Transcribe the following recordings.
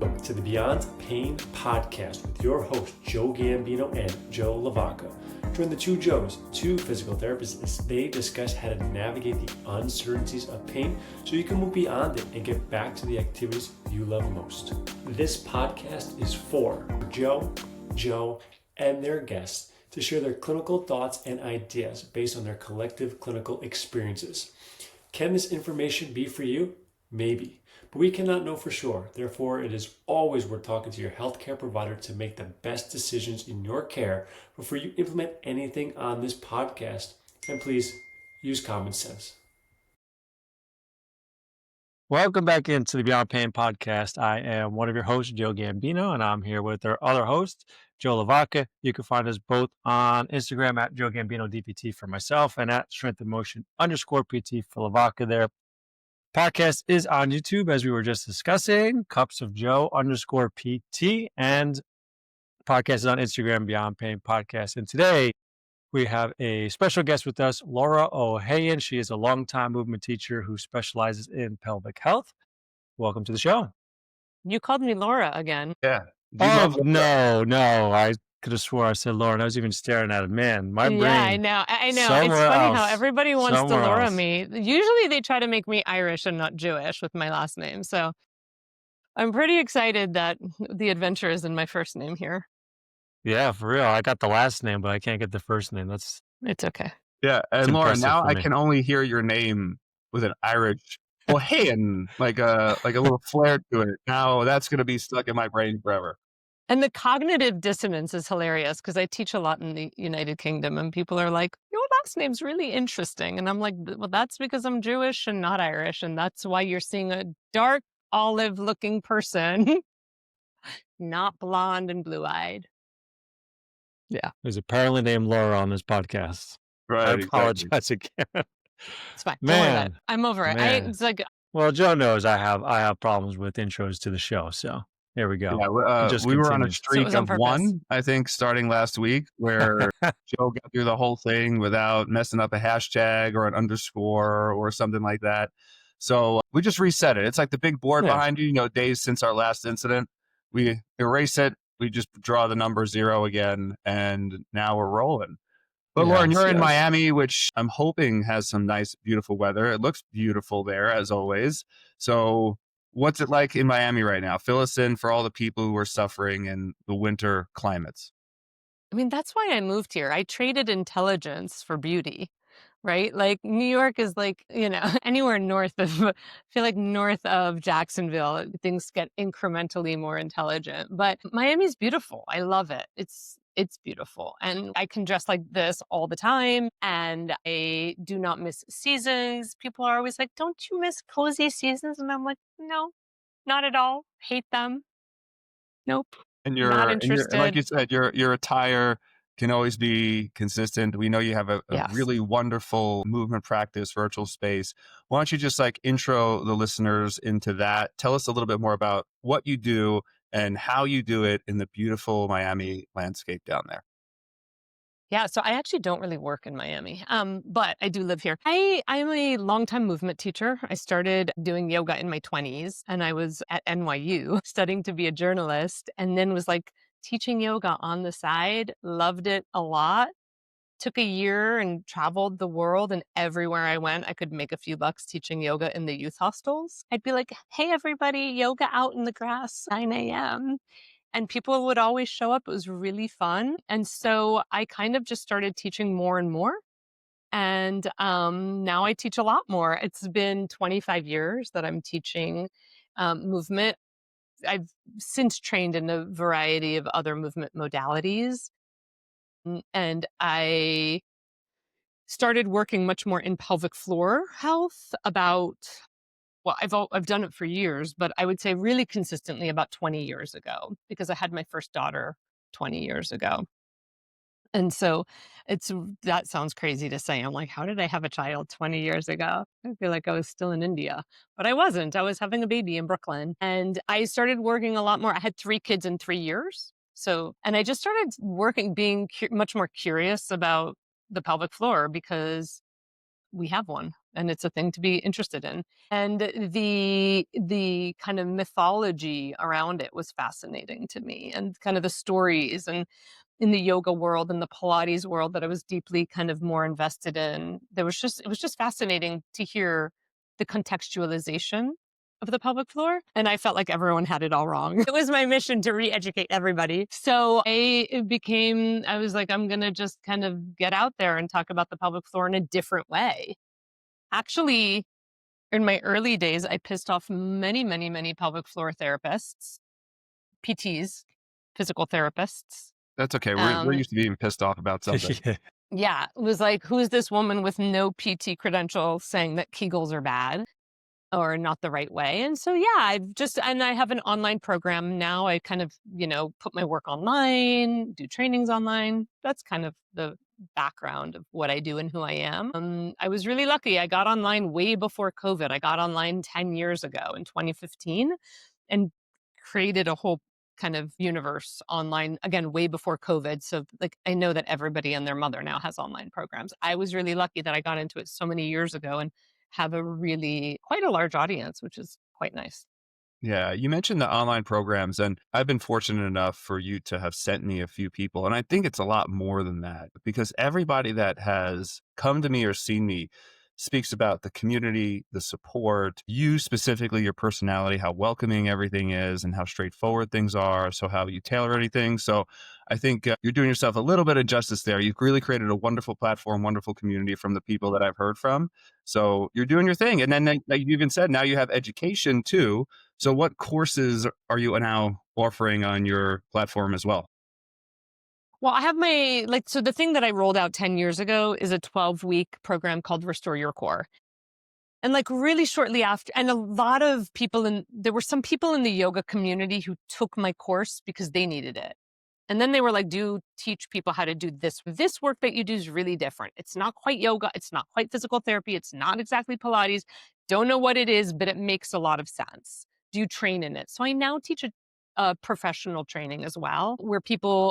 Welcome to the Beyond Pain podcast with your host, Joe Gambino and Joe LaVacca. Join the two Joes, two physical therapists, as they discuss how to navigate the uncertainties of pain so you can move beyond it and get back to the activities you love most. This podcast is for Joe, and their guests to share their clinical thoughts and ideas based on their collective clinical experiences. Can this information be for you? Maybe, but we cannot know for sure. Therefore, it is always worth talking to your healthcare provider to make the best decisions in your care before you implement anything on this podcast. And please use common sense. Welcome back into the Beyond Pain podcast. I am one of your hosts, Joe Gambino, and I'm here with our other host, Joe LaVacca. You can find us both on Instagram at Joe Gambino DPT for myself and at Strength and Motion _PT for LaVacca there. Podcast is on YouTube, as we were just discussing, Cups of Joe _PT, and podcast is on Instagram, Beyond Pain Podcast. And today we have a special guest with us, Lauren Ohayon. She is a longtime movement teacher who specializes in pelvic health. Welcome to the show. You called me Laura again. Yeah. Oh, no. I could have swore I said Lauren. I was even staring at it. Man, my brain. Yeah, I know. It's funny how everybody wants to Laura me. Usually they try to make me Irish and not Jewish with my last name. So I'm pretty excited that the adventure is in my first name here. Yeah, for real. I got the last name, but I can't get the first name. It's okay. Yeah. And Lauren, now I can only hear your name with an Irish Ohayon, like a little flair to it. Now that's going to be stuck in my brain forever. And the cognitive dissonance is hilarious because I teach a lot in the United Kingdom and people are like, your last name's really interesting. And I'm like, well, that's because I'm Jewish and not Irish. And that's why you're seeing a dark olive looking person, not blonde and blue eyed. Yeah. There's apparently named Laura on this podcast. Right. I apologize again. It's fine. Man, I'm over it. It's like, well, Joe knows I have problems with intros to the show. So there we go. Yeah, we were on a streak of one, I think, starting last week, where Joe got through the whole thing without messing up a hashtag or an underscore or something like that. So we just reset it. It's like the big board behind you, days since our last incident. We erase it. We just draw the number 0 again, and now we're rolling. But Lauren, you're in Miami, which I'm hoping has some nice, beautiful weather. It looks beautiful there, as always. So what's it like in Miami right now? Fill us in for all the people who are suffering in the winter climates. I mean, that's why I moved here. I traded intelligence for beauty, right? Like New York is like, anywhere north of, I feel like north of Jacksonville, things get incrementally more intelligent. But Miami's beautiful. I love it. It's beautiful. And I can dress like this all the time. And I do not miss seasons. People are always like, don't you miss cozy seasons? And I'm like, no, not at all. Hate them. Nope. And not interested. And like you said, your attire can always be consistent. We know you have a really wonderful movement practice, virtual space. Why don't you just intro the listeners into that? Tell us a little bit more about what you do and how you do it in the beautiful Miami landscape down there. Yeah, so I actually don't really work in Miami, but I do live here. I'm a longtime movement teacher. I started doing yoga in my 20s, and I was at NYU studying to be a journalist, and then was teaching yoga on the side. Loved it a lot. Took a year and traveled the world, and everywhere I went, I could make a few bucks teaching yoga in the youth hostels. I'd be like, hey, everybody, yoga out in the grass, 9 a.m. And people would always show up. It was really fun. And so I kind of just started teaching more and more. And now I teach a lot more. It's been 25 years that I'm teaching movement. I've since trained in a variety of other movement modalities. And I started working much more in pelvic floor health I've done it for years, but I would say really consistently about 20 years ago, because I had my first daughter 20 years ago. And so that sounds crazy to say. I'm like, how did I have a child 20 years ago? I feel like I was still in India, but I wasn't. I was having a baby in Brooklyn, and I started working a lot more. I had 3 kids in 3 years. And I just started working, being much more curious about the pelvic floor because we have one. and it's a thing to be interested in. And the kind of mythology around it was fascinating to me, and kind of the stories and in the yoga world and the Pilates world that I was deeply kind of more invested in. It was just fascinating to hear the contextualization of the pelvic floor. And I felt like everyone had it all wrong. It was my mission to re-educate everybody. So I was like, I'm going to just kind of get out there and talk about the pelvic floor in a different way. Actually, in my early days, I pissed off many, many, many pelvic floor therapists, PTs, physical therapists. That's okay. We're used to being pissed off about something. Yeah. It was like, who's this woman with no PT credential saying that Kegels are bad or not the right way? And so, yeah, and I have an online program now. I kind of, put my work online, do trainings online. That's kind of the background of what I do and who I am. I was really lucky. I got online way before COVID. I got online 10 years ago in 2015 and created a whole kind of universe online, again, way before COVID. So like, I know that everybody and their mother now has online programs. I was really lucky that I got into it so many years ago and have quite a large audience, which is quite nice. Yeah, you mentioned the online programs, and I've been fortunate enough for you to have sent me a few people. And I think it's a lot more than that, because everybody that has come to me or seen me speaks about the community, the support, you specifically, your personality, how welcoming everything is and how straightforward things are. So how you tailor anything. So I think you're doing yourself a little bit of justice there. You've really created a wonderful platform, wonderful community from the people that I've heard from. So you're doing your thing. And then like you even said, now you have education too. So what courses are you now offering on your platform as well? Well, I have so the thing that I rolled out 10 years ago is a 12-week program called Restore Your Core. And like really shortly after, and there were some people in the yoga community who took my course because they needed it. And then they were like, do teach people how to do this. This work that you do is really different. It's not quite yoga. It's not quite physical therapy. It's not exactly Pilates. Don't know what it is, but it makes a lot of sense. Do you train in it? So I now teach a professional training as well, where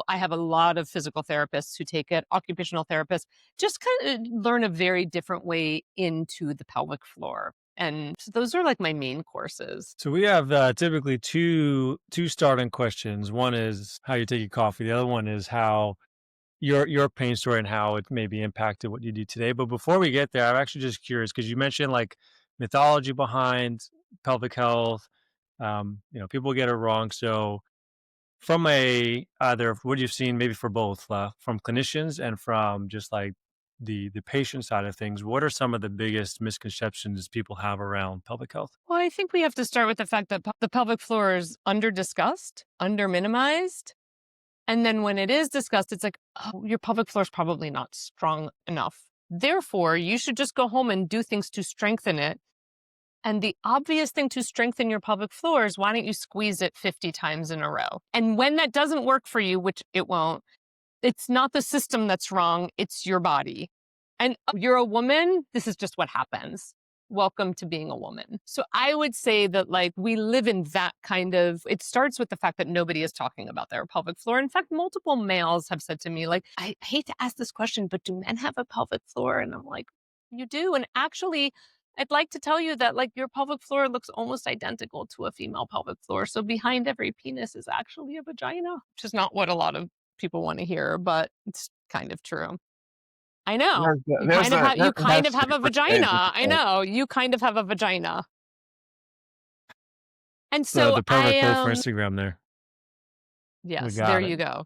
I have a lot of physical therapists who take it, occupational therapists, just kind of learn a very different way into the pelvic floor. And so those are like my main courses. So we have typically two starting questions. One is how you take your coffee. The other one is how your pain story and how it maybe impacted what you do today. But before we get there, I'm actually just curious because you mentioned like mythology behind pelvic health. People get it wrong. So from either what you've seen, maybe for both, from clinicians and from just like the patient side of things, what are some of the biggest misconceptions people have around pelvic health? Well, I think we have to start with the fact that the pelvic floor is under-discussed, under-minimized. And then when it is discussed, it's like, oh, your pelvic floor is probably not strong enough. Therefore, you should just go home and do things to strengthen it. And the obvious thing to strengthen your pelvic floor is, why don't you squeeze it 50 times in a row? And when that doesn't work for you, which it won't, it's not the system that's wrong, it's your body. And you're a woman, this is just what happens. Welcome to being a woman. So I would say that like we live in that it starts with the fact that nobody is talking about their pelvic floor. In fact, multiple males have said to me, like, I hate to ask this question, but do men have a pelvic floor? And I'm like, you do. And actually, I'd like to tell you that like your pelvic floor looks almost identical to a female pelvic floor. So behind every penis is actually a vagina, which is not what a lot of people want to hear, but it's kind of true. I know. You kind of have a vagina. I know. You kind of have a vagina. And so the pelvic floor for Instagram there. Yes, there you go.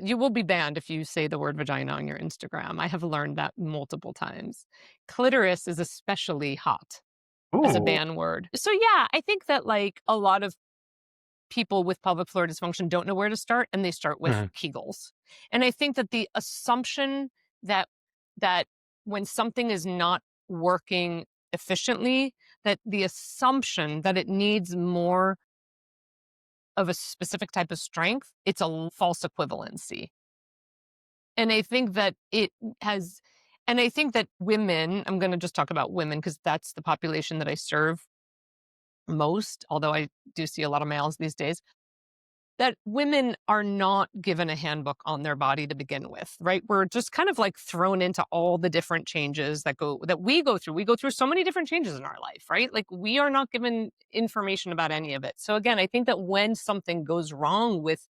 You will be banned if you say the word vagina on your Instagram. I have learned that multiple times. Clitoris is especially hot as a ban word. So yeah, I think that like a lot of people with pelvic floor dysfunction don't know where to start, and they start with Kegels. And I think that the assumption that when something is not working efficiently, that the assumption that it needs more of a specific type of strength, it's a false equivalency. And I think that women, I'm going to just talk about women because that's the population that I serve most, although I do see a lot of males these days. that women are not given a handbook on their body to begin with, right? We're just kind of like thrown into all the different changes that we go through. We go through so many different changes in our life, right? Like we are not given information about any of it. So again, I think that when something goes wrong with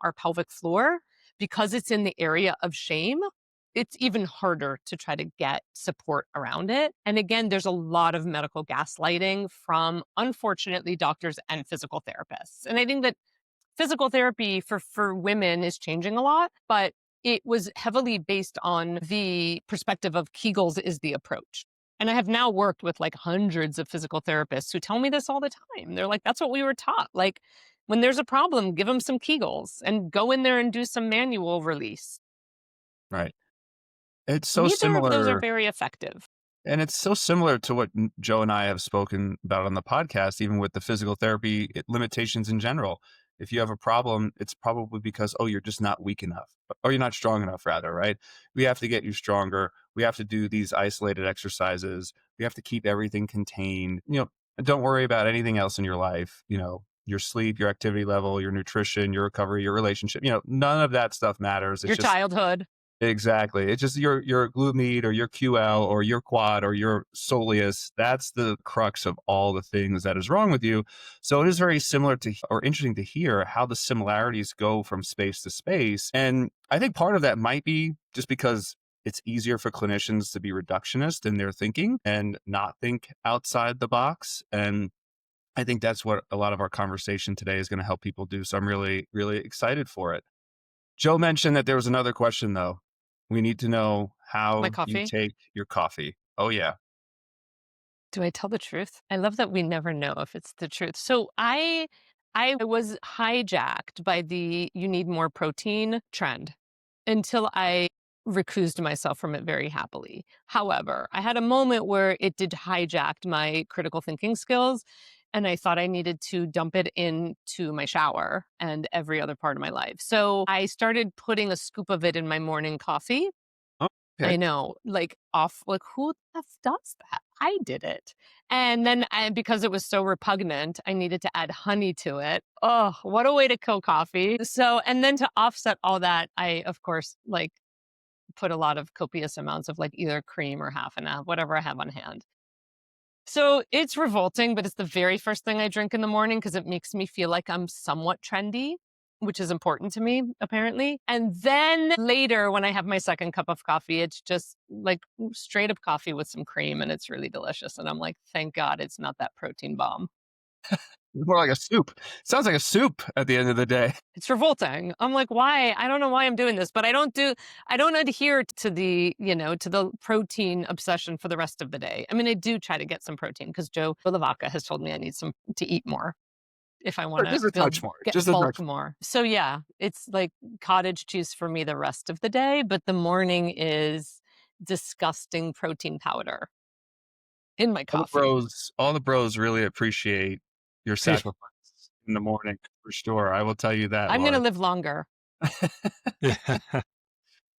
our pelvic floor, because it's in the area of shame, it's even harder to try to get support around it. And again, there's a lot of medical gaslighting from, unfortunately, doctors and physical therapists. And I think that physical therapy for women is changing a lot, but it was heavily based on the perspective of Kegels is the approach. And I have now worked with like hundreds of physical therapists who tell me this all the time. They're like, that's what we were taught. Like, when there's a problem, give them some Kegels and go in there and do some manual release. Right. It's so Neither of those are similar. very effective. And it's so similar to what Joe and I have spoken about on the podcast, even with the physical therapy limitations in general. If you have a problem, it's probably because, oh, you're just not weak enough, or you're not strong enough, rather, right? We have to get you stronger. We have to do these isolated exercises. We have to keep everything contained. Don't worry about anything else in your life. Your sleep, your activity level, your nutrition, your recovery, your relationship. None of that stuff matters. It's your just childhood. Exactly. It's just your glute or your QL or your quad or your soleus. That's the crux of all the things that is wrong with you. So it is very similar to, or interesting to hear how the similarities go from space to space. And I think part of that might be just because it's easier for clinicians to be reductionist in their thinking and not think outside the box. And I think that's what a lot of our conversation today is going to help people do. So I'm really, really excited for it. Joe mentioned that there was another question, though. We need to know My how you coffee. take your coffee. Oh, yeah. Do I tell the truth? I love that we never know if it's the truth. So I was hijacked by the you need more protein trend until I recused myself from it very happily. However, I had a moment where it did hijack my critical thinking skills, and I thought I needed to dump it into my shower and every other part of my life. So I started putting a scoop of it in my morning coffee. Okay. I know, like who the F does that? I did it. And then because it was so repugnant, I needed to add honey to it. Oh, what a way to kill coffee. So, and then to offset all that, I, of course, like put a lot of copious amounts of like either cream or half and half, whatever I have on hand. So it's revolting, but it's the very first thing I drink in the morning because it makes me feel like I'm somewhat trendy, which is important to me, apparently. And then later, when I have my second cup of coffee, it's just like straight up coffee with some cream, and it's really delicious. And I'm like, thank God it's not that protein bomb. More like a soup. Sounds like a soup at the end of the day. It's revolting. I'm like, why? I don't know why I'm doing this, but I don't adhere to to the protein obsession for the rest of the day. I mean, I do try to get some protein because Joe LaVacca has told me I need to eat more if I want Just to a touch more. get Just a bulk touch. more. So yeah, it's like cottage cheese for me the rest of the day, but the morning is disgusting protein powder in my coffee. All the bros really appreciate your sacrifice in the morning, for sure. I will tell you that, I'm going to Lauren. live longer.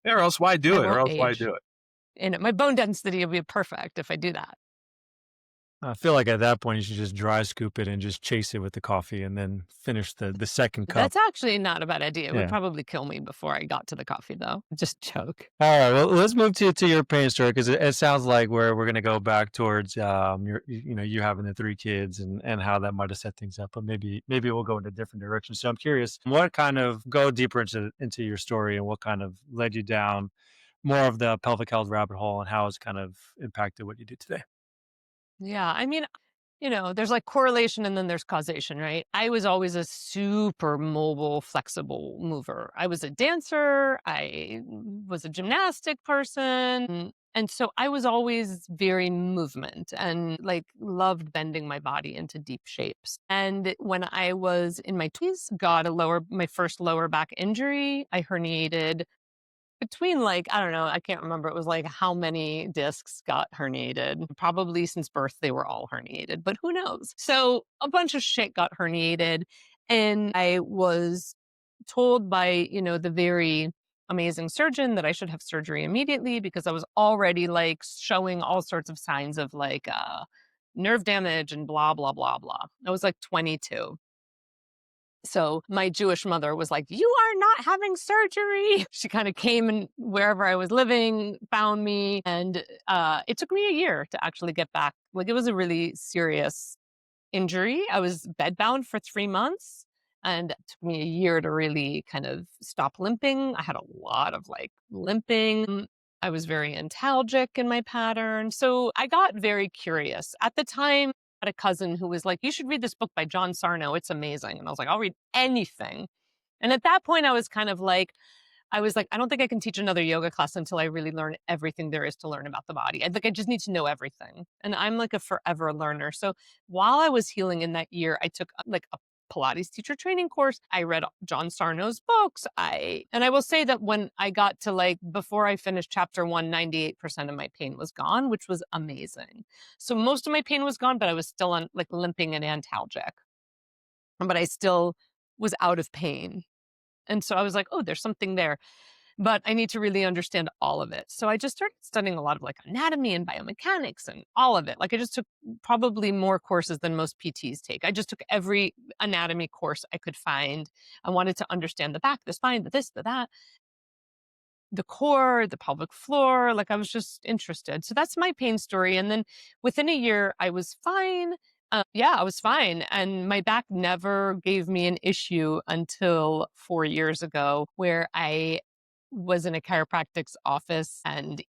Or else why do I it? Or won't else why age. do it? And my bone density will be perfect if I do that. I feel like at that point you should just dry scoop it and just chase it with the coffee and then finish the second cup. That's actually not a bad idea. It would Yeah. probably kill me before I got to the coffee, though. Just joke. All right, well, let's move to your pain story because it sounds like we're going to go back towards you having the 3 kids and how that might have set things up, but maybe we'll go in a different direction. So I'm curious, what kind of go deeper into your story and what kind of led you down more of the pelvic health rabbit hole and how it's kind of impacted what you do today? Yeah, I mean, there's like correlation and then there's causation, right? I was always a super mobile, flexible mover. I was a dancer, I was a gymnastic person. And so I was always very movement and like loved bending my body into deep shapes. And when I was in my 20s, got my first lower back injury. I herniated between like, I don't know, I can't remember. It was like how many discs got herniated. Probably since birth, they were all herniated, but who knows? So a bunch of shit got herniated. And I was told by, the very amazing surgeon that I should have surgery immediately because I was already like showing all sorts of signs of like nerve damage and blah, blah, blah, blah. I was like 22. So my Jewish mother was like, "You are not having surgery." She kind of came and wherever I was living, found me. And it took me a year to actually get back. Like it was a really serious injury. I was bedbound for 3 months. And it took me a year to really kind of stop limping. I had a lot of like limping. I was very antalgic in my pattern. So I got very curious. At the time, I had a cousin who was like, "You should read this book by John Sarno. It's amazing." And I was like, "I'll read anything." And at that point, I was like, I don't think I can teach another yoga class until I really learn everything there is to learn about the body. I just need to know everything. And I'm like a forever learner. So while I was healing in that year, I took like a Pilates teacher training course. I read John Sarno's books. And I will say that when I got to like, before I finished chapter 1, 98% of my pain was gone, which was amazing. So most of my pain was gone, but I was still on like limping and antalgic, but I still was out of pain. And so I was like, oh, there's something there, but I need to really understand all of it. So I just started studying a lot of like anatomy and biomechanics and all of it. Like I just took probably more courses than most PTs take. I just took every anatomy course I could find. I wanted to understand the back, the spine, the this, the that, the core, the pelvic floor. Like I was just interested. So that's my pain story. And then within a year, I was fine. Yeah, I was fine. And my back never gave me an issue until 4 years ago, where I was in a chiropractic's office and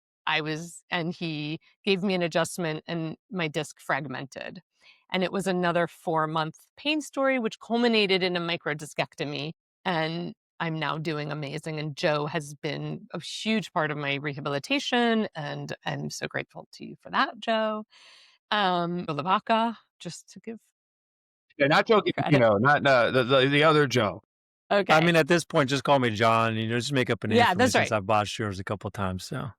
he gave me an adjustment and my disc fragmented. And it was another 4-month pain story, which culminated in a microdiscectomy. And I'm now doing amazing. And Joe has been a huge part of my rehabilitation. And I'm so grateful to you for that, Joe. LaVacca, just to give Yeah, not Joe credit. Gambino, not the other Joe. I Okay. mean, at this point, just call me John. Just make up a name Yeah, for me that's since right. I've botched yours a couple of times. So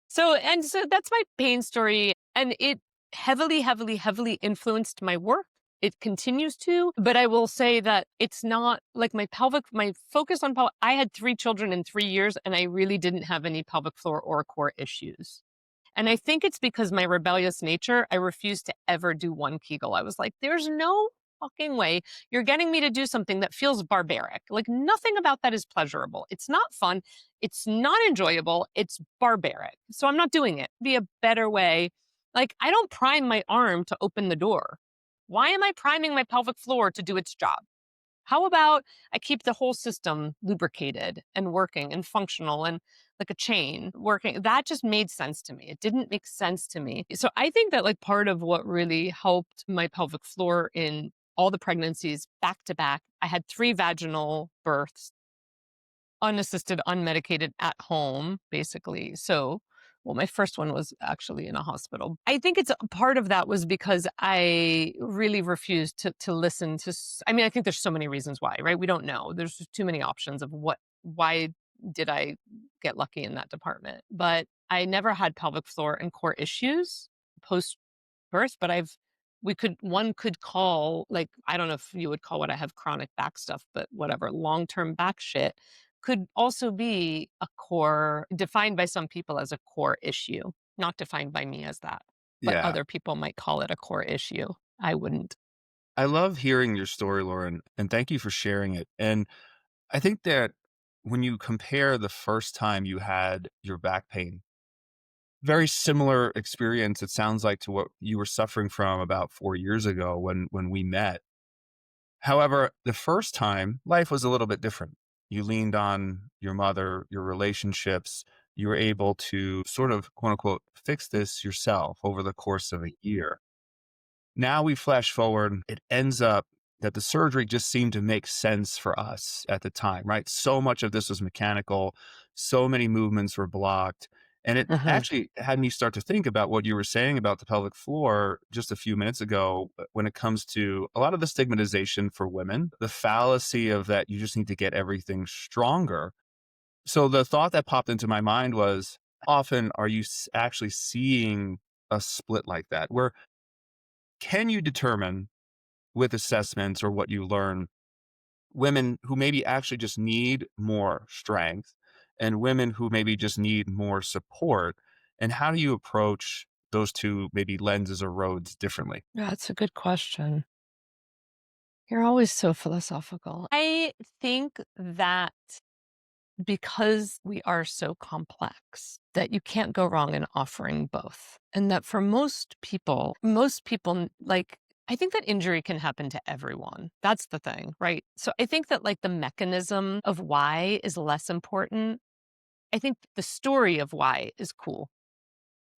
So that's my pain story. And it heavily, heavily, heavily influenced my work. It continues to, but I will say that it's not like my focus on pelvic. I had 3 children in 3 years, and I really didn't have any pelvic floor or core issues. And I think it's because my rebellious nature, I refused to ever do one Kegel. I was like, there's no fucking way you're getting me to do something that feels barbaric. Like nothing about that is pleasurable. It's not fun. It's not enjoyable. It's barbaric. So I'm not doing it. Be a better way. Like I don't prime my arm to open the door. Why am I priming my pelvic floor to do its job? How about I keep the whole system lubricated and working and functional and like a chain working? That just made sense to me. It didn't make sense to me. So I think that like part of what really helped my pelvic floor in all the pregnancies back to back, I had 3 vaginal births, unassisted, unmedicated at home, basically. So, well, my first one was actually in a hospital. I think it's a part of that was because I really refused to listen to. I mean, I think there's so many reasons why, right? We don't know. There's just too many options of why did I get lucky in that department? But I never had pelvic floor and core issues post birth, but one could call, like, I don't know if you would call what I have chronic back stuff, but whatever, long-term back shit could also be a core, defined by some people as a core issue, not defined by me as that. But Yeah. other people might call it a core issue. I wouldn't. I love hearing your story, Lauren, and thank you for sharing it. And I think that when you compare the first time you had your back pain, very similar experience, it sounds like, to what you were suffering from about 4 years ago when we met. However, the first time, life was a little bit different. You leaned on your mother, your relationships. You were able to sort of, quote unquote, fix this yourself over the course of a year. Now we flash forward, it ends up that the surgery just seemed to make sense for us at the time, right? So much of this was mechanical, so many movements were blocked. And it Mhm. actually had me start to think about what you were saying about the pelvic floor just a few minutes ago when it comes to a lot of the stigmatization for women, the fallacy of that you just need to get everything stronger. So the thought that popped into my mind was, often are you actually seeing a split like that? Where can you determine with assessments or what you learn, women who maybe actually just need more strength and women who maybe just need more support? And how do you approach those two maybe lenses or roads differently? Yeah, that's a good question. You're always so philosophical. I think that because we are so complex, that you can't go wrong in offering both. And that for most people, like, I think that injury can happen to everyone. That's the thing, right? So I think that like the mechanism of why is less important. I think the story of why is cool,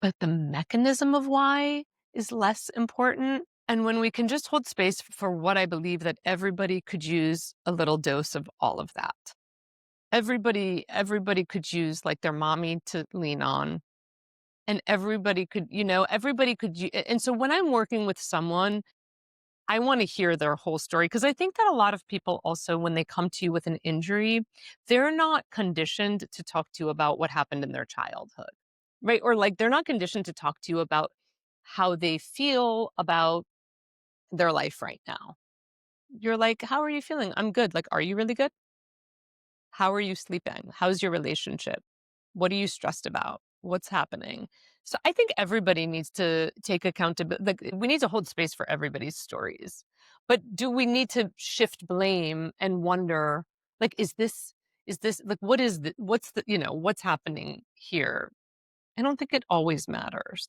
but the mechanism of why is less important. And when we can just hold space for what I believe that everybody could use a little dose of all of that. Everybody could use like their mommy to lean on, and everybody could and so when I'm working with someone, I want to hear their whole story, because I think that a lot of people also, when they come to you with an injury, they're not conditioned to talk to you about what happened in their childhood, right? Or like they're not conditioned to talk to you about how they feel about their life right now. You're like, how are you feeling? I'm good. Like, are you really good? How are you sleeping? How's your relationship? What are you stressed about? What's happening? So I think everybody needs to take accountability. Like, we need to hold space for everybody's stories. But do we need to shift blame and wonder, like, is this like, what's happening here? I don't think it always matters.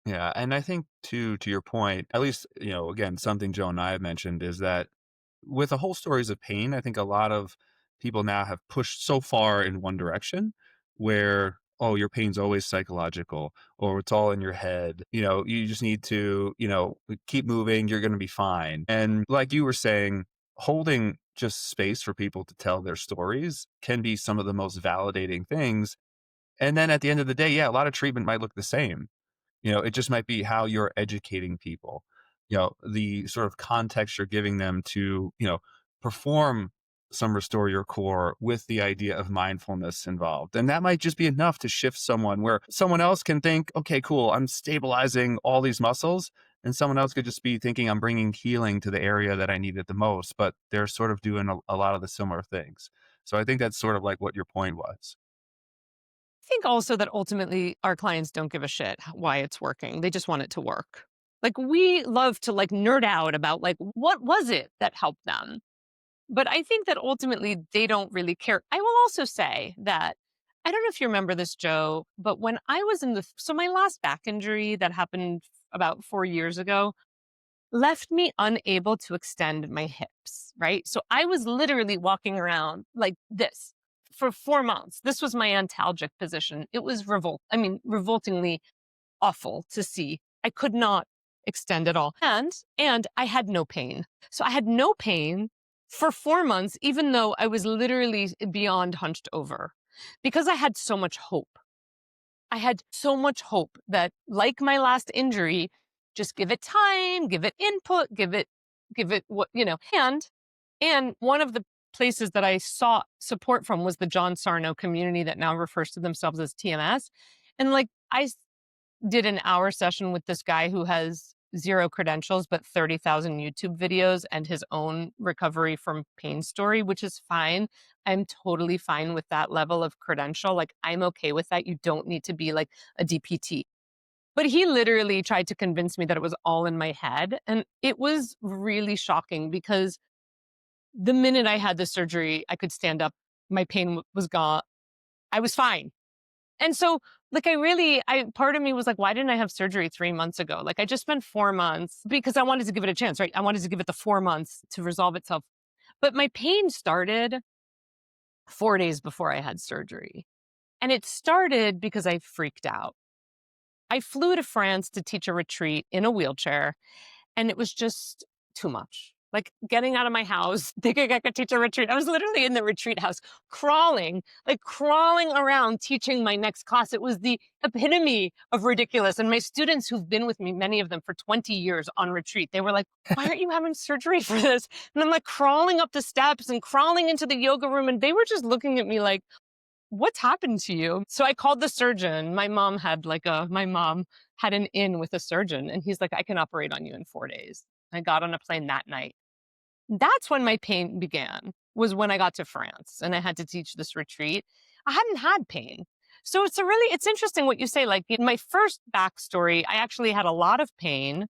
Yeah, and I think to your point, at least, again, something Joe and I have mentioned is that with the whole stories of pain, I think a lot of people now have pushed so far in one direction where, oh, your pain's always psychological or it's all in your head. You just need to, keep moving, you're going to be fine. And like you were saying, holding just space for people to tell their stories can be some of the most validating things. And then at the end of the day, yeah, a lot of treatment might look the same. It just might be how you're educating people, the sort of context you're giving them to, perform some restore your core with the idea of mindfulness involved. And that might just be enough to shift someone where someone else can think, okay, cool, I'm stabilizing all these muscles. And someone else could just be thinking I'm bringing healing to the area that I need it the most, but they're sort of doing a lot of the similar things. So I think that's sort of like what your point was. I think also that ultimately our clients don't give a shit why it's working. They just want it to work. Like, we love to like nerd out about like what was it that helped them. But I think that ultimately they don't really care. I will also say that I don't know if you remember this, Joe, but when I was so my last back injury that happened about 4 years ago left me unable to extend my hips, right? So I was literally walking around like this for 4 months. This was my antalgic position. It was revoltingly awful to see. I could not extend at all. And I had no pain. So I had no pain for 4 months, even though I was literally beyond hunched over, because I had so much hope. I had so much hope that, like my last injury, just give it time, give it input, give it what, and one of the places that I sought support from was the John Sarno community that now refers to themselves as TMS. And like did an hour session with this guy who has zero credentials, but 30,000 YouTube videos and his own recovery from pain story, which is fine. I'm totally fine with that level of credential. Like, I'm okay with that. You don't need to be like a DPT. But he literally tried to convince me that it was all in my head. And it was really shocking, because the minute I had the surgery, I could stand up. My pain was gone. I was fine. And so, like, part of me was like, why didn't I have surgery 3 months ago? Like, I just spent 4 months because I wanted to give it a chance, right? I wanted to give it the 4 months to resolve itself. But my pain started 4 days before I had surgery. And it started because I freaked out. I flew to France to teach a retreat in a wheelchair, and it was just too much. Like, getting out of my house, thinking I could teach a retreat. I was literally in the retreat house, crawling around teaching my next class. It was the epitome of ridiculous. And my students, who've been with me, many of them for 20 years on retreat, they were like, why aren't you having surgery for this? And I'm like crawling up the steps and crawling into the yoga room. And they were just looking at me like, what's happened to you? So I called the surgeon. My mom had an in with a surgeon, and he's like, I can operate on you in 4 days. I got on a plane that night. That's when my pain began, was when I got to France and I had to teach this retreat. I hadn't had pain. So it's interesting what you say. Like, in my first backstory, I actually had a lot of pain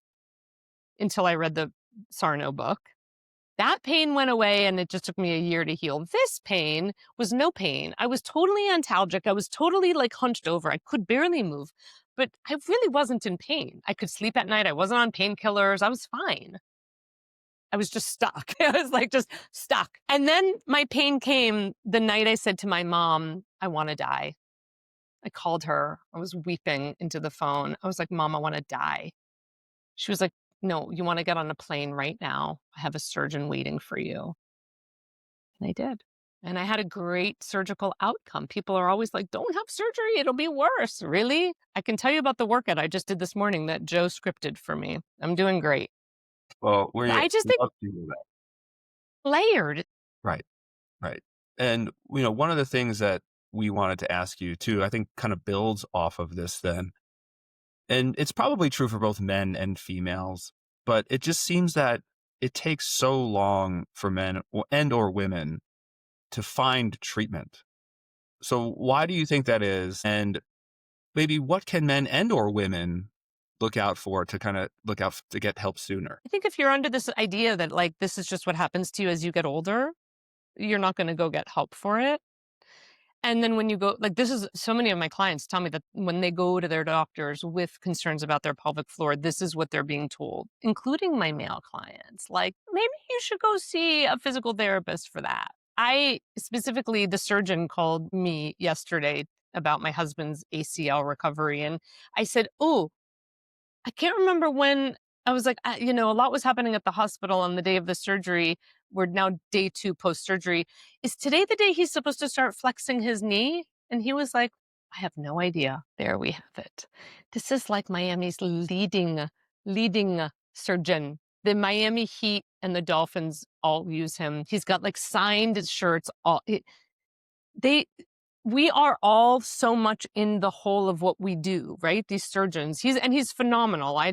until I read the Sarno book. That pain went away and it just took me a year to heal. This pain was no pain. I was totally antalgic. I was totally like hunched over. I could barely move, but I really wasn't in pain. I could sleep at night. I wasn't on painkillers. I was fine. I was just stuck. I was like just stuck. And then my pain came the night I said to my mom, I want to die. I called her. I was weeping into the phone. I was like, Mom, I want to die. She was like, no, you want to get on a plane right now. I have a surgeon waiting for you. And I did. And I had a great surgical outcome. People are always like, don't have surgery. It'll be worse. Really? I can tell you about the workout I just did this morning that Joe scripted for me. I'm doing great. Well, I just think love to hear that. layered. Right. And, one of the things that we wanted to ask you too, I think kind of builds off of this then. And it's probably true for both men and females, but it just seems that it takes so long for men and or women to find treatment. So why do you think that is? And maybe what can men and or women look out for to to get help sooner? I think if you're under this idea that like this is just what happens to you as you get older, you're not going to go get help for it. And then when you go, like this is so many of my clients tell me that when they go to their doctors with concerns about their pelvic floor, this is what they're being told, including my male clients. Like, maybe you should go see a physical therapist for that. The surgeon called me yesterday about my husband's ACL recovery. And I said, oh, I can't remember when. I was like, a lot was happening at the hospital on the day of the surgery. We're now day 2 post-surgery. Is today the day he's supposed to start flexing his knee? And he was like, I have no idea. There we have it. This is like Miami's leading surgeon. The Miami Heat and the Dolphins all use him. He's got like signed shirts. We are all so much in the whole of what we do, right? These surgeons, he's phenomenal. I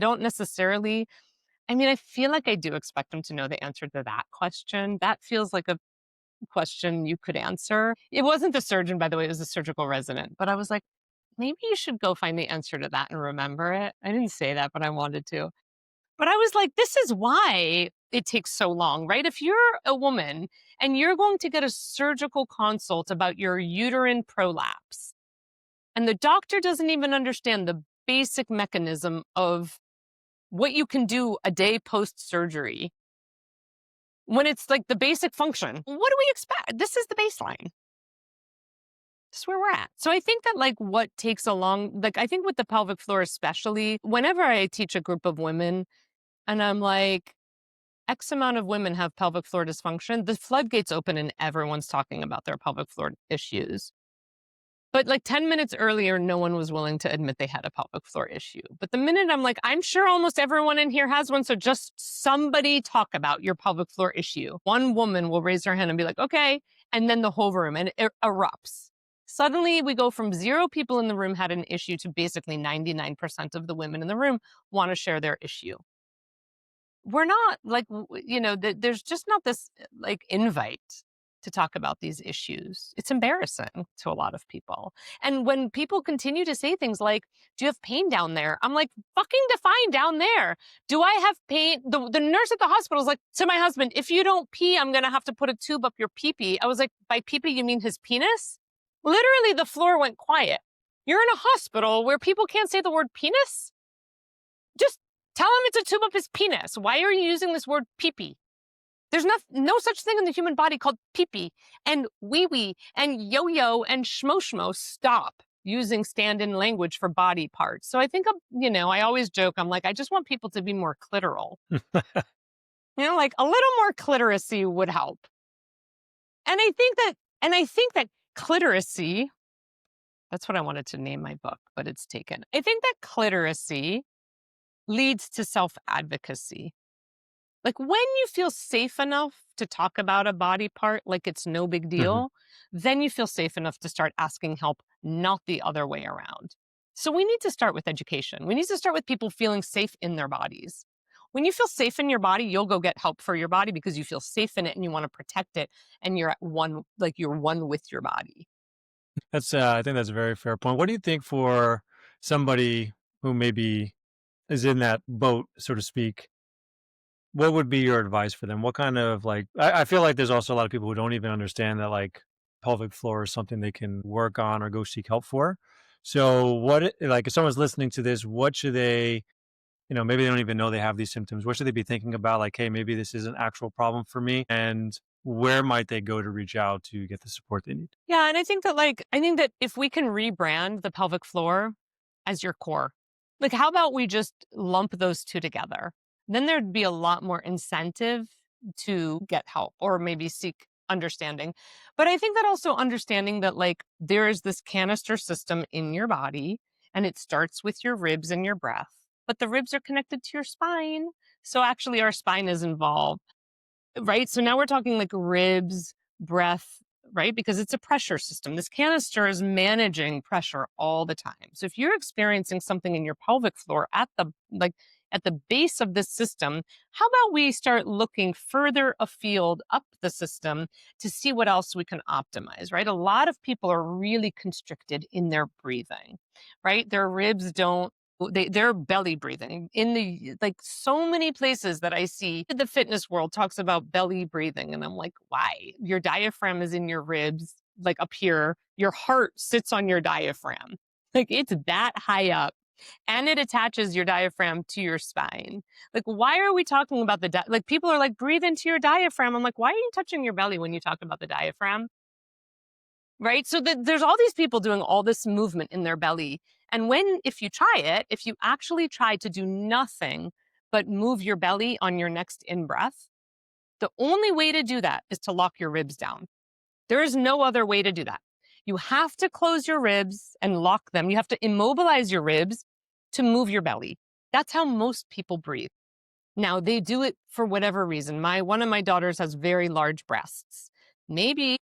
feel like I do expect him to know the answer to that question. That feels like a question you could answer. It wasn't the surgeon, by the way, it was a surgical resident. But I was like, maybe you should go find the answer to that and remember it. I didn't say that, but I wanted to. But I was like, this is why it takes so long, right? If you're a woman and you're going to get a surgical consult about your uterine prolapse, and the doctor doesn't even understand the basic mechanism of what you can do a day post-surgery, when it's like the basic function, what do we expect? This is the baseline. This is where we're at. So I think that what takes I think with the pelvic floor especially, whenever I teach a group of women and I'm like, X amount of women have pelvic floor dysfunction, the floodgates open and everyone's talking about their pelvic floor issues. But 10 minutes earlier, no one was willing to admit they had a pelvic floor issue. But the minute I'm like, I'm sure almost everyone in here has one, so just somebody talk about your pelvic floor issue. One woman will raise her hand and be like, okay, and then the whole room, and it erupts. Suddenly, we go from 0 people in the room had an issue to basically 99% of the women in the room want to share their issue. We're not there's just not this invite to talk about these issues. It's embarrassing to a lot of people. And when people continue to say things like, do you have pain down there? I'm like, fucking define down there. Do I have pain? The nurse at the hospital is like, to my husband, if you don't pee, I'm going to have to put a tube up your pee-pee. I was like, by pee-pee, you mean his penis? Literally, the floor went quiet. You're in a hospital where people can't say the word penis? Just tell him it's a tube up his penis. Why are you using this word pee-pee? There's no such thing in the human body called pee-pee and wee-wee and yo-yo and shmo-shmo. Stop using stand-in language for body parts. So I think, I always joke, I'm like, I just want people to be more clitoral. A little more clitoracy would help. And I think that clitoracy, that's what I wanted to name my book, but it's taken. I think that clitoracy leads to self-advocacy. When you feel safe enough to talk about a body part like it's no big deal, then you feel safe enough to start asking help, not the other way around. So we need to start with education. We need to start with people feeling safe in their bodies. When you feel safe in your body, you'll go get help for your body because you feel safe in it and you want to protect it, and you're at one, you're one with your body. I think that's a very fair point. What do you think for somebody who maybe is in that boat, so to speak, what would be your advice for them? What kind of like, I feel like there's also a lot of people who don't even understand that like pelvic floor is something they can work on or go seek help for. So like if someone's listening to this, what should they, maybe they don't even know they have these symptoms. What should they be thinking about? Like, hey, maybe this is an actual problem for me. And where might they go to reach out to get the support they need? Yeah. And I think that if we can rebrand the pelvic floor as your core, like how about we just lump those two together? Then there'd be a lot more incentive to get help or maybe seek understanding. But I think that also understanding that like there is this canister system in your body and it starts with your ribs and your breath, but the ribs are connected to your spine. So actually our spine is involved. Right. So now we're talking like ribs, breath, right? Because it's a pressure system. This canister is managing pressure all the time. So if you're experiencing something in your pelvic floor at the base of this system, how about we start looking further afield up the system to see what else we can optimize, right? A lot of people are really constricted in their breathing, right? Their ribs don't they're belly breathing in the like so many places that I see the fitness world talks about belly breathing. And I'm like, why? Your diaphragm is in your ribs, like up here. Your heart sits on your diaphragm. Like it's that high up and it attaches your diaphragm to your spine. Like, why are we talking about like people are like, breathe into your diaphragm. I'm like, why are you touching your belly when you talk about the diaphragm? Right. So there's all these people doing all this movement in their belly. And if you actually try to do nothing but move your belly on your next in-breath, the only way to do that is to lock your ribs down. There is no other way to do that. You have to close your ribs and lock them. You have to immobilize your ribs to move your belly. That's how most people breathe. Now, they do it for whatever reason. One of my daughters has very large breasts. Maybe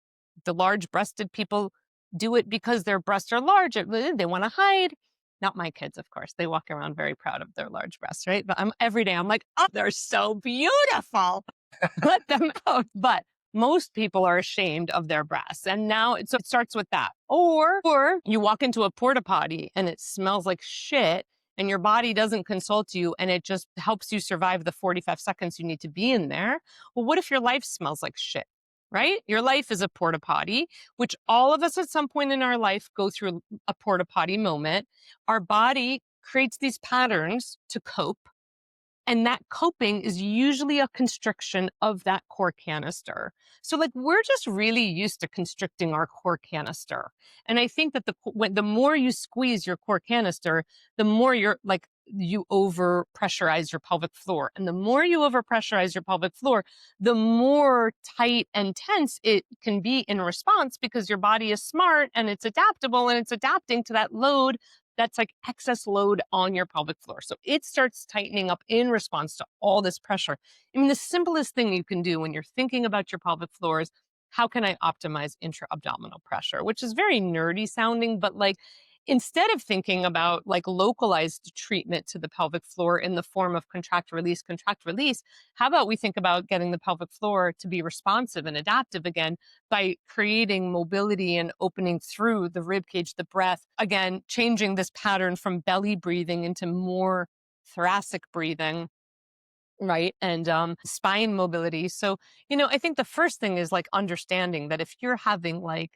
the large-breasted people do it because their breasts are large. They want to hide. Not my kids, of course. They walk around very proud of their large breasts, right? But every day I'm like, oh, they're so beautiful. Let them out. But most people are ashamed of their breasts. And now it starts with that. Or you walk into a porta potty and it smells like shit and your body doesn't consult you and it just helps you survive the 45 seconds you need to be in there. Well, what if your life smells like shit? Right? Your life is a porta potty, which all of us at some point in our life go through a porta potty moment. Our body creates these patterns to cope. And that coping is usually a constriction of that core canister. So like we're just really used to constricting our core canister. And I think that the more you squeeze your core canister, the more you over pressurize your pelvic floor. And the more you over pressurize your pelvic floor, the more tight and tense it can be in response because your body is smart and it's adaptable and it's adapting to that load that's like excess load on your pelvic floor. So it starts tightening up in response to all this pressure. I mean, the simplest thing you can do when you're thinking about your pelvic floor is how can I optimize intra-abdominal pressure, which is very nerdy sounding, but like instead of thinking about like localized treatment to the pelvic floor in the form of contract release, how about we think about getting the pelvic floor to be responsive and adaptive again by creating mobility and opening through the rib cage, the breath, again, changing this pattern from belly breathing into more thoracic breathing. Right. And spine mobility. So, I think the first thing is like understanding that if you're having like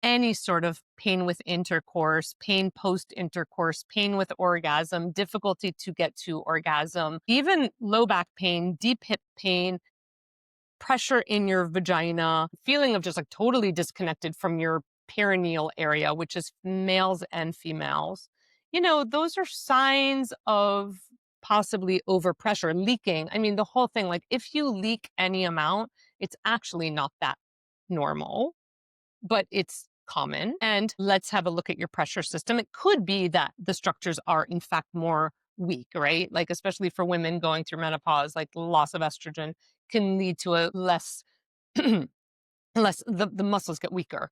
any sort of pain with intercourse, pain post intercourse, pain with orgasm, difficulty to get to orgasm, even low back pain, deep hip pain, pressure in your vagina, feeling of just like totally disconnected from your perineal area, which is males and females, those are signs of possibly overpressure, leaking. I mean, the whole thing, like if you leak any amount, it's actually not that normal, but it's common. And let's have a look at your pressure system. It could be that the structures are in fact more weak, right? Like especially for women going through menopause, like loss of estrogen can lead to a less the muscles get weaker.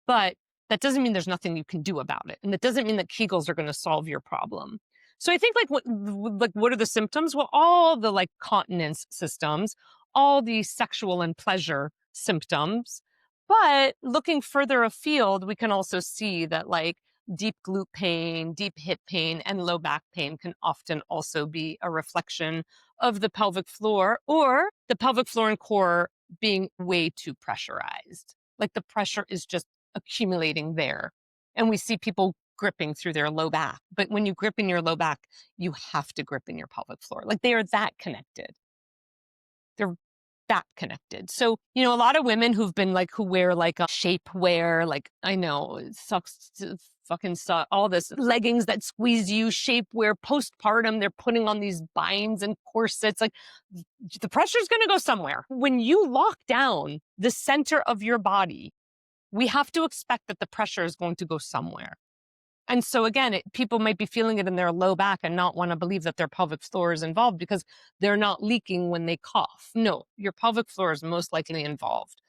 But that doesn't mean there's nothing you can do about it. And that doesn't mean that Kegels are going to solve your problem. So I think what are the symptoms? Well, all the like continence systems, all the sexual and pleasure symptoms. But looking further afield, we can also see that like deep glute pain, deep hip pain, and low back pain can often also be a reflection of the pelvic floor, or the pelvic floor and core being way too pressurized. Like the pressure is just accumulating there. And we see people gripping through their low back. But when you grip in your low back, you have to grip in your pelvic floor. Like they are that connected. They're that connected. So, a lot of women who wear like a shapewear, like I know it sucks to fucking suck, all this leggings that squeeze you, shapewear, postpartum, they're putting on these binds and corsets. Like the pressure is going to go somewhere. When you lock down the center of your body, we have to expect that the pressure is going to go somewhere. And so again, people might be feeling it in their low back and not want to believe that their pelvic floor is involved because they're not leaking when they cough. No, your pelvic floor is most likely involved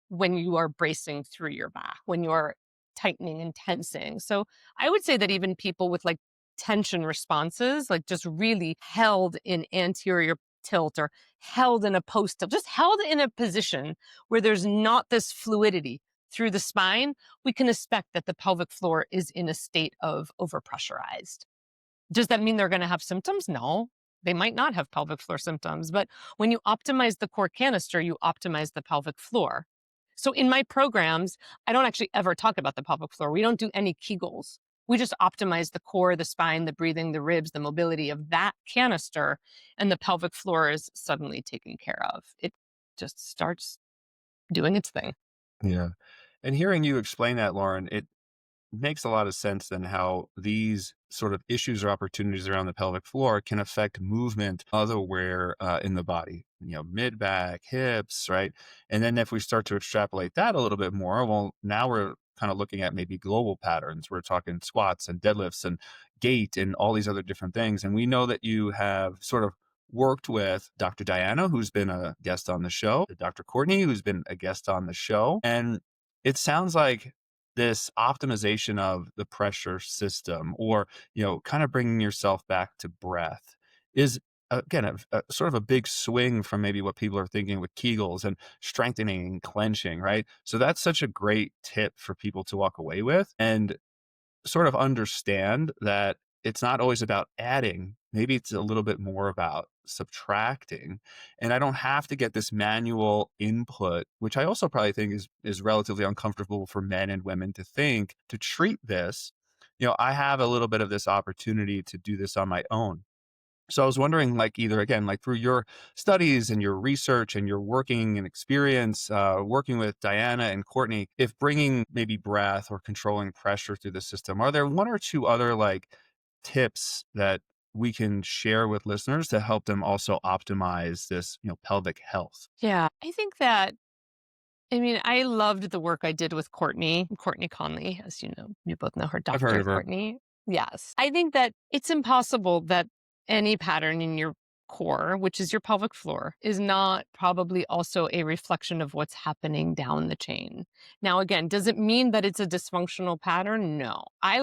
when you are bracing through your back, when you're tightening and tensing. So I would say that even people with like tension responses, like just really held in anterior tilt or held in a post tilt, just held in a position where there's not this fluidity through the spine, we can expect that the pelvic floor is in a state of overpressurized. Does that mean they're going to have symptoms? No, they might not have pelvic floor symptoms. But when you optimize the core canister, you optimize the pelvic floor. So in my programs, I don't actually ever talk about the pelvic floor. We don't do any Kegels. We just optimize the core, the spine, the breathing, the ribs, the mobility of that canister, and the pelvic floor is suddenly taken care of. It just starts doing its thing. Yeah. And hearing you explain that, Lauren, it makes a lot of sense then how these sort of issues or opportunities around the pelvic floor can affect movement otherwhere in the body, mid back, hips, right? And then if we start to extrapolate that a little bit more, well, now we're kind of looking at maybe global patterns. We're talking squats and deadlifts and gait and all these other different things. And we know that you have sort of worked with Dr. Diana, who's been a guest on the show, Dr. Courtney, who's been a guest on the show. And it sounds like this optimization of the pressure system or, kind of bringing yourself back to breath is, again, a sort of a big swing from maybe what people are thinking with Kegels and strengthening and clenching, right? So that's such a great tip for people to walk away with and sort of understand that it's not always about adding. Maybe it's a little bit more about subtracting. And I don't have to get this manual input, which I also probably think is relatively uncomfortable for men and women to think to treat this. I have a little bit of this opportunity to do this on my own. So I was wondering, either again, through your studies and your research and your working and experience, working with Diana and Courtney, if bringing maybe breath or controlling pressure through the system, are there one or two other tips that we can share with listeners to help them also optimize this, pelvic health? Yeah, I think that, I loved the work I did with Courtney Conley, as you know, you both know her, I've heard Dr. of her. Courtney. Yes. I think that it's impossible that any pattern in your core, which is your pelvic floor, is not probably also a reflection of what's happening down the chain. Now, again, does it mean that it's a dysfunctional pattern? No. I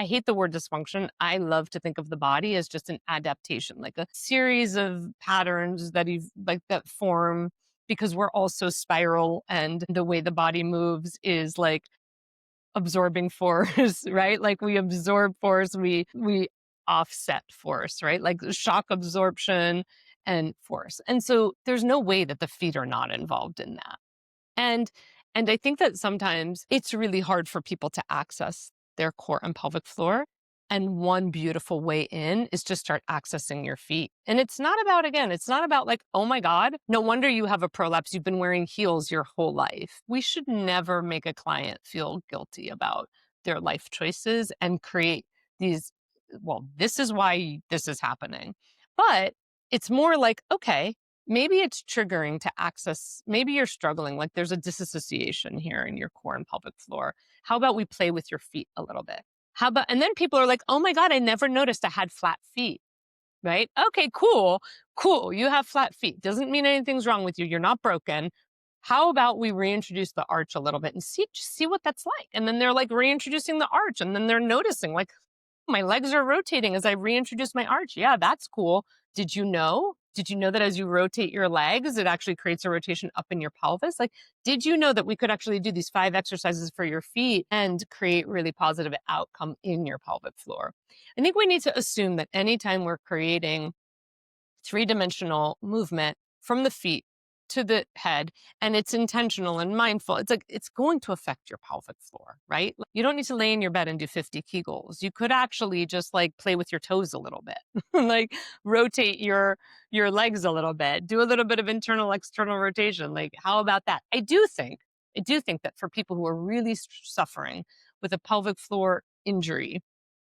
hate the word dysfunction. I love to think of the body as just an adaptation, like a series of patterns that form because we're also spiral and the way the body moves is like absorbing force, right? Like we absorb force, we offset force, right? Like shock absorption and force. And so there's no way that the feet are not involved in that. And I think that sometimes it's really hard for people to access their core and pelvic floor. And one beautiful way in is to start accessing your feet. And it's not about like, oh my God, no wonder you have a prolapse. You've been wearing heels your whole life. We should never make a client feel guilty about their life choices and create these, well, this is why this is happening. But it's more like, okay, maybe it's triggering to access, maybe you're struggling, like there's a disassociation here in your core and pelvic floor. How about we play with your feet a little bit? And then people are like, oh my God, I never noticed I had flat feet, right? Okay, cool. You have flat feet. Doesn't mean anything's wrong with you. You're not broken. How about we reintroduce the arch a little bit and see what that's like? And then they're like reintroducing the arch and then they're noticing like, my legs are rotating as I reintroduce my arch. Yeah, that's cool. Did you know that as you rotate your legs, it actually creates a rotation up in your pelvis? Like, did you know that we could actually do these 5 exercises for your feet and create really positive outcome in your pelvic floor? I think we need to assume that anytime we're creating three-dimensional movement from the feet to the head, and it's intentional and mindful. It's like it's going to affect your pelvic floor, right? You don't need to lay in your bed and do 50 Kegels. You could actually just like play with your toes a little bit, like rotate your legs a little bit, do a little bit of internal external rotation. Like, how about that? I do think that for people who are really suffering with a pelvic floor injury,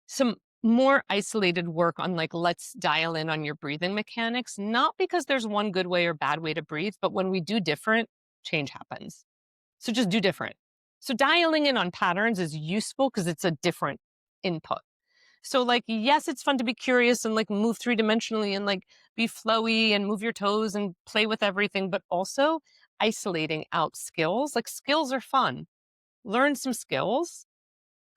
some more isolated work on like, let's dial in on your breathing mechanics, not because there's one good way or bad way to breathe, but when we do different, change happens. So just do different. So dialing in on patterns is useful because it's a different input. So like, yes, it's fun to be curious and like move three-dimensionally and like be flowy and move your toes and play with everything, but also isolating out skills. Like skills are fun. Learn some skills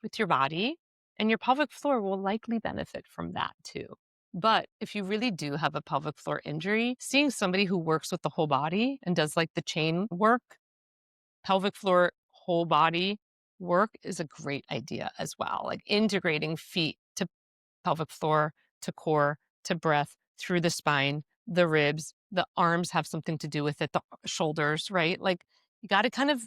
with your body, and your pelvic floor will likely benefit from that too. But if you really do have a pelvic floor injury, seeing somebody who works with the whole body and does like the chain work, pelvic floor whole body work is a great idea as well. Like integrating feet to pelvic floor, to core, to breath, through the spine, the ribs, the arms have something to do with it, the shoulders, right? Like you got to kind of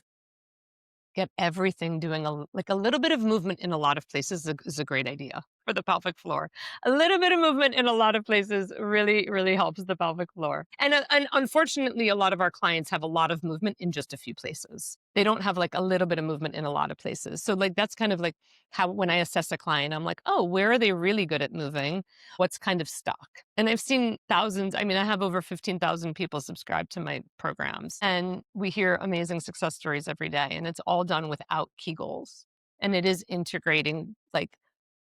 get everything doing a little bit of movement in a lot of places is a great idea for the pelvic floor. A little bit of movement in a lot of places really, really helps the pelvic floor. And unfortunately, a lot of our clients have a lot of movement in just a few places. They don't have like a little bit of movement in a lot of places. So like that's kind of like how when I assess a client, I'm like, oh, where are they really good at moving? What's kind of stuck? And I've seen thousands. I mean, I have over 15,000 people subscribe to my programs, and we hear amazing success stories every day. And it's all done without Kegels. And it is integrating like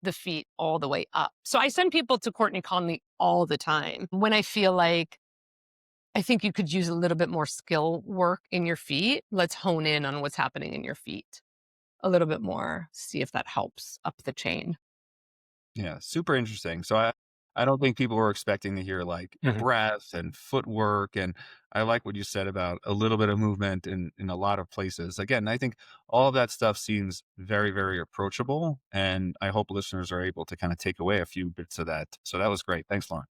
the feet all the way up. So I send people to Courtney Conley all the time when I feel like I think you could use a little bit more skill work in your feet. Let's hone in on what's happening in your feet a little bit more, see if that helps up the chain. Yeah, super interesting. So I don't think people were expecting to hear like breath and footwork. And I like what you said about a little bit of movement in a lot of places. Again, I think all of that stuff seems very, very approachable. And I hope listeners are able to kind of take away a few bits of that. So that was great. Thanks, Lauren.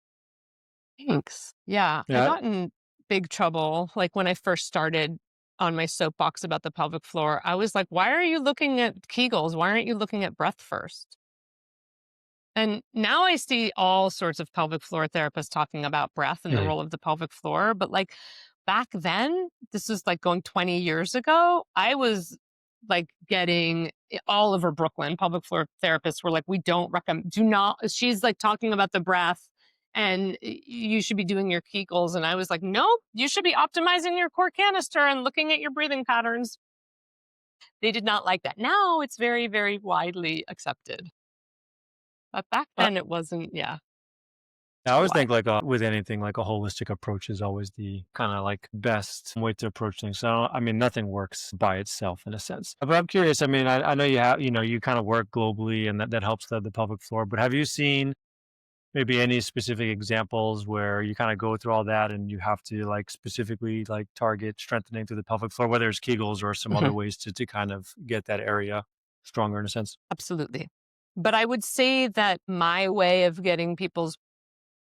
Thanks. Yeah, I Yeah. got in big trouble like when I first started on my soapbox about the pelvic floor. I was like, why are you looking at Kegels? Why aren't you looking at breath first? And now I see all sorts of pelvic floor therapists talking about breath and the role of the pelvic floor. But like back then, this is like going 20 years ago, I was like getting all over Brooklyn. Pelvic floor therapists were like, we don't recommend, do not, she's like talking about the breath and you should be doing your Kegels. And I was like, nope, you should be optimizing your core canister and looking at your breathing patterns. They did not like that. Now it's very, very widely accepted. But back then it wasn't, yeah. I always think like with anything, like a holistic approach is always the kind of like best way to approach things. So, I mean, nothing works by itself in a sense. But I'm curious, I mean, I know you have, you kind of work globally and that helps the pelvic floor, but have you seen maybe any specific examples where you kind of go through all that and you have to like specifically like target strengthening through the pelvic floor, whether it's Kegels or some other ways to kind of get that area stronger in a sense? Absolutely. But I would say that my way of getting people's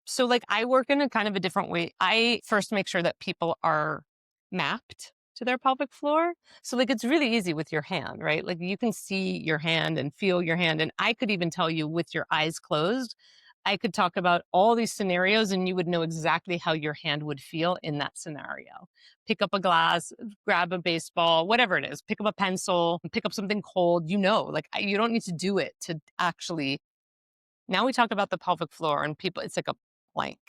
so like I work in a kind of a different way. I first make sure that people are mapped to their pelvic floor. So like it's really easy with your hand, right? Like you can see your hand and feel your hand. And I could even tell you with your eyes closed, I could talk about all these scenarios and you would know exactly how your hand would feel in that scenario. Pick up a glass, grab a baseball, whatever it is, pick up a pencil, pick up something cold, like you don't need to do it to actually. Now we talk about the pelvic floor and people, it's like a blank.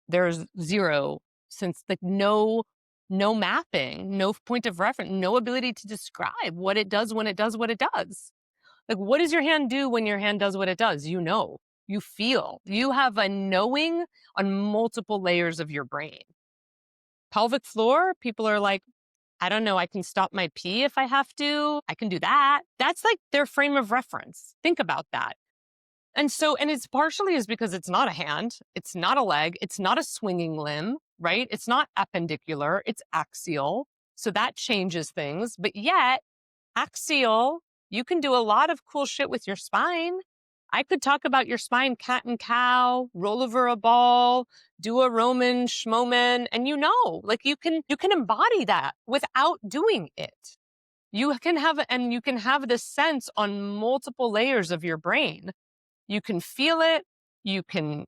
There's zero since like no mapping, no point of reference, no ability to describe what it does when it does what it does. Like what does your hand do when your hand does what it does? You feel, you have a knowing on multiple layers of your brain. Pelvic floor, people are like, I don't know, I can stop my pee if I have to. I can do that. That's like their frame of reference. Think about that. And it's partially is because it's not a hand, it's not a leg, it's not a swinging limb, right? It's not appendicular, it's axial. So that changes things. But yet, axial, you can do a lot of cool shit with your spine. I could talk about your spine, cat and cow, roll over a ball, do a Roman schmoman, and you can embody that without doing it. You can have this sense on multiple layers of your brain. You can feel it, you can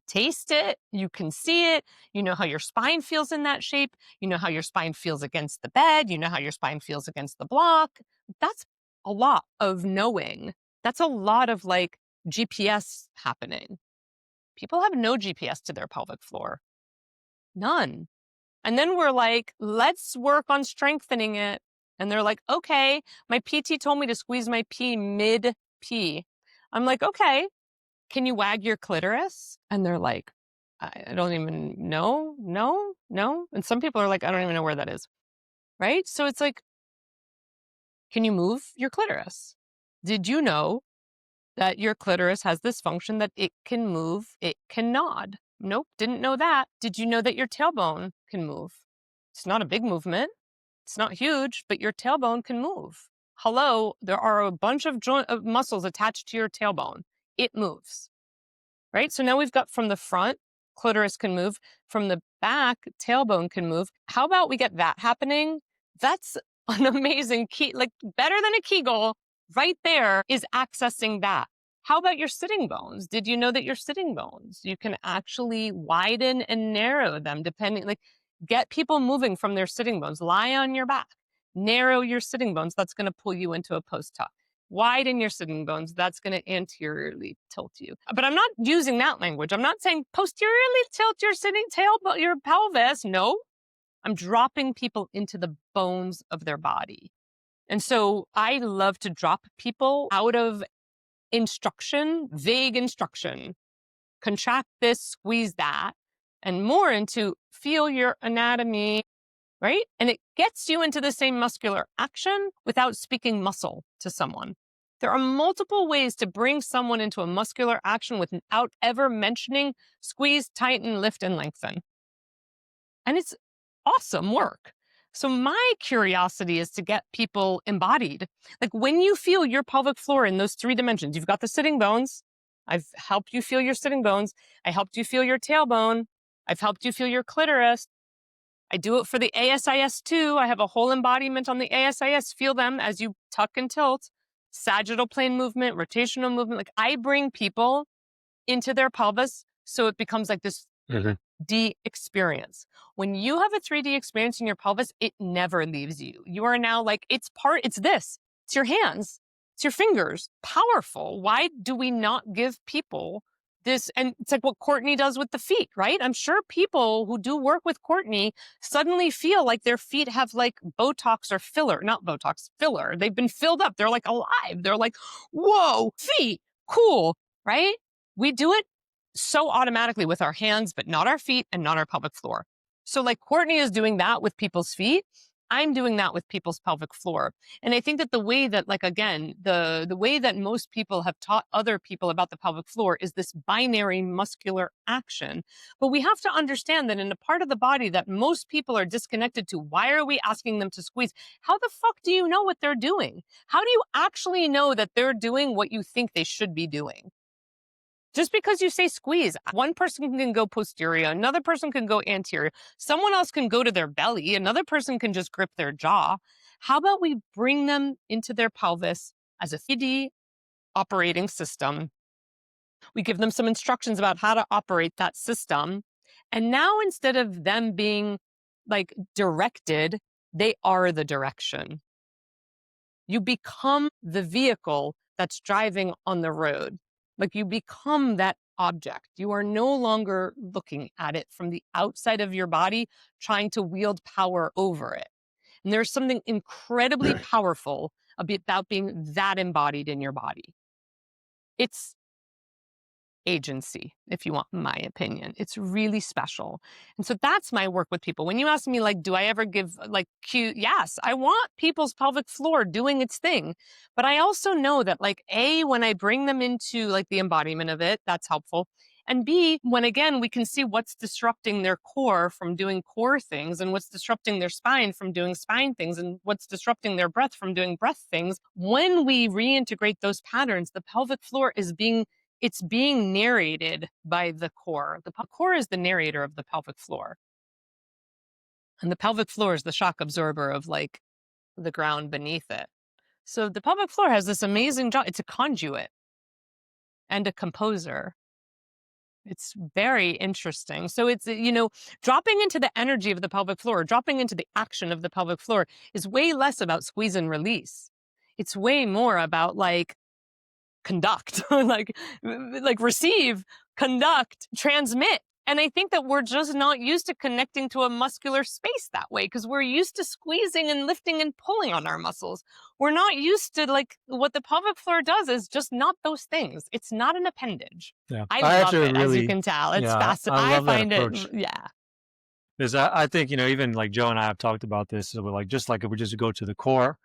taste it, you can see it, you know how your spine feels in that shape, you know how your spine feels against the bed, you know how your spine feels against the block. That's a lot of knowing. That's a lot of like GPS happening. People have no GPS to their pelvic floor. None. And then we're like, let's work on strengthening it. And they're like, okay, my PT told me to squeeze my P mid-P. I'm like, okay, can you wag your clitoris? And they're like, I don't even know. No. And some people are like, I don't even know where that is. Right? So it's like, can you move your clitoris? Did you know that your clitoris has this function that it can move, it can nod? Nope, didn't know that. Did you know that your tailbone can move? It's not a big movement. It's not huge, but your tailbone can move. Hello, there are a bunch of muscles attached to your tailbone. It moves, right? So now we've got from the front, clitoris can move. From the back, tailbone can move. How about we get that happening? That's an amazing key, like better than a Kegel right there is accessing that. How about your sitting bones? Did you know that your sitting bones, you can actually widen and narrow them depending, like get people moving from their sitting bones. Lie on your back, narrow your sitting bones. That's going to pull you into a post tuck. Widen your sitting bones. That's going to anteriorly tilt you. But I'm not using that language. I'm not saying posteriorly tilt your your pelvis. No, I'm dropping people into the bones of their body. And so I love to drop people out of instruction, vague instruction, contract this, squeeze that, and more into feel your anatomy, right? And it gets you into the same muscular action without speaking muscle to someone. There are multiple ways to bring someone into a muscular action without ever mentioning squeeze, tighten, lift, and lengthen. And it's awesome work. So my curiosity is to get people embodied. Like when you feel your pelvic floor in those 3 dimensions, you've got the sitting bones. I've helped you feel your sitting bones. I helped you feel your tailbone. I've helped you feel your clitoris. I do it for the ASIS too. I have a whole embodiment on the ASIS. Feel them as you tuck and tilt. Sagittal plane movement, rotational movement. Like I bring people into their pelvis so it becomes like this 3D experience. When you have a 3D experience in your pelvis, it never leaves you. You are now like, it's this. It's your hands. It's your fingers. Powerful. Why do we not give people this? And it's like what Courtney does with the feet, right? I'm sure people who do work with Courtney suddenly feel like their feet have like Botox or filler, not Botox, filler. They've been filled up. They're like alive. They're like, whoa, feet, cool, right? We do it so automatically with our hands, but not our feet and not our pelvic floor. So like Courtney is doing that with people's feet. I'm doing that with people's pelvic floor. And I think that the way that, like, again, the way that most people have taught other people about the pelvic floor is this binary muscular action. But we have to understand that in a part of the body that most people are disconnected to, why are we asking them to squeeze? How the fuck do you know what they're doing? How do you actually know that they're doing what you think they should be doing? Just because you say squeeze, one person can go posterior, another person can go anterior, someone else can go to their belly, another person can just grip their jaw. How about we bring them into their pelvis as a 3D operating system? We give them some instructions about how to operate that system. And now instead of them being like directed, they are the direction. You become the vehicle that's driving on the road. Like you become that object. You are no longer looking at it from the outside of your body, trying to wield power over it. And there's something incredibly powerful about being that embodied in your body. It's agency, if you want my opinion. It's really special. And so that's my work with people. When you ask me, like, do I ever give like cue? Yes, I want people's pelvic floor doing its thing. But I also know that like, when I bring them into like the embodiment of it, that's helpful. And B, when again, we can see what's disrupting their core from doing core things and what's disrupting their spine from doing spine things and what's disrupting their breath from doing breath things. When we reintegrate those patterns, the pelvic floor it's being narrated by the core. The core is the narrator of the pelvic floor. And the pelvic floor is the shock absorber of like the ground beneath it. So the pelvic floor has this amazing job. It's a conduit and a composer. It's very interesting. So it's, dropping into the energy of the pelvic floor, dropping into the action of the pelvic floor is way less about squeeze and release. It's way more about like conduct, like receive, conduct, transmit. And I think that we're just not used to connecting to a muscular space that way because we're used to squeezing and lifting and pulling on our muscles. We're not used to like what the pelvic floor does is just not those things. It's not an appendage. Yeah. I love it, as you can tell. It's fascinating. I find it, yeah. Because I think, even like Joe and I have talked about this, so we're like, just like if we just go to the core,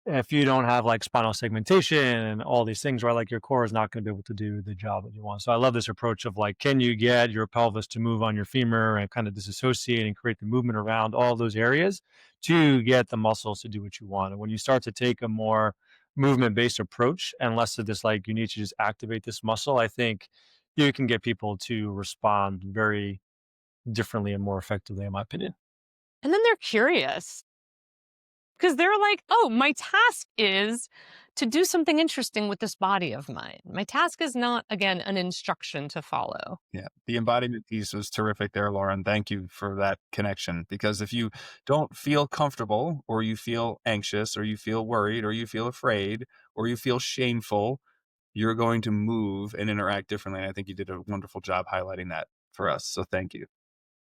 if you don't have like spinal segmentation and all these things, right, like your core is not going to be able to do the job that you want. So I love this approach of like, can you get your pelvis to move on your femur and kind of disassociate and create the movement around all those areas to get the muscles to do what you want. And when you start to take a more movement-based approach and less of this, like you need to just activate this muscle, I think you can get people to respond very differently and more effectively, in my opinion. And then they're curious. Because they're like, oh, my task is to do something interesting with this body of mine. My task is not, again, an instruction to follow. Yeah, the embodiment piece was terrific there, Lauren. Thank you for that connection. Because if you don't feel comfortable or you feel anxious or you feel worried or you feel afraid or you feel shameful, you're going to move and interact differently. And I think you did a wonderful job highlighting that for us. So thank you.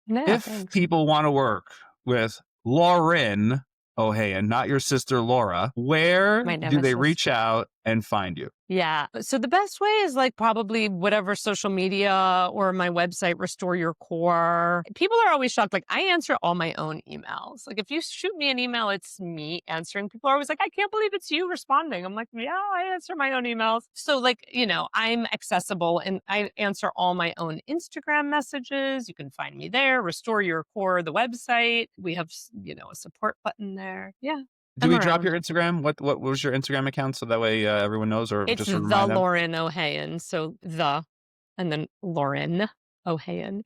Yeah, if people want to work with Lauren Ohayon, not your sister Laura, where do they reach out and find you? Yeah. So the best way is like probably whatever social media or my website, Restore Your Core. People are always shocked. Like I answer all my own emails. Like if you shoot me an email, it's me answering. People are always like, I can't believe it's you responding. I'm like, yeah, I answer my own emails. So like, I'm accessible and I answer all my own Instagram messages. You can find me there. Restore Your Core, the website. We have, a support button there. Yeah. Do we drop your Instagram? What was your Instagram account so that way everyone knows? Or it's just the remind them? Lauren Ohayon. So and then Lauren Ohayon.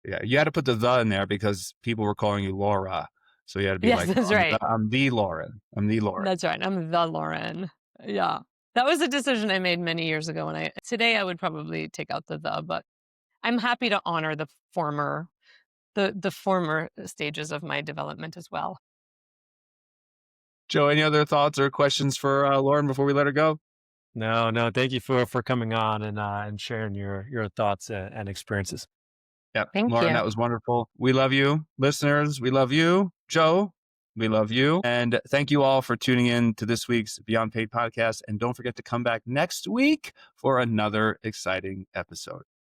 Yeah, you had to put the in there because people were calling you Laura. So you had to be like, that's right. I'm the Lauren. I'm the Lauren. That's right. I'm the Lauren. Yeah. That was a decision I made many years ago. And today I would probably take out the, but I'm happy to honor the former stages of my development as well. Joe, any other thoughts or questions for Lauren before we let her go? No. Thank you for coming on and sharing your thoughts and experiences. Yeah, Lauren, that was wonderful. We love you, listeners. We love you, Joe. We love you, and thank you all for tuning in to this week's Beyond Paid podcast. And don't forget to come back next week for another exciting episode.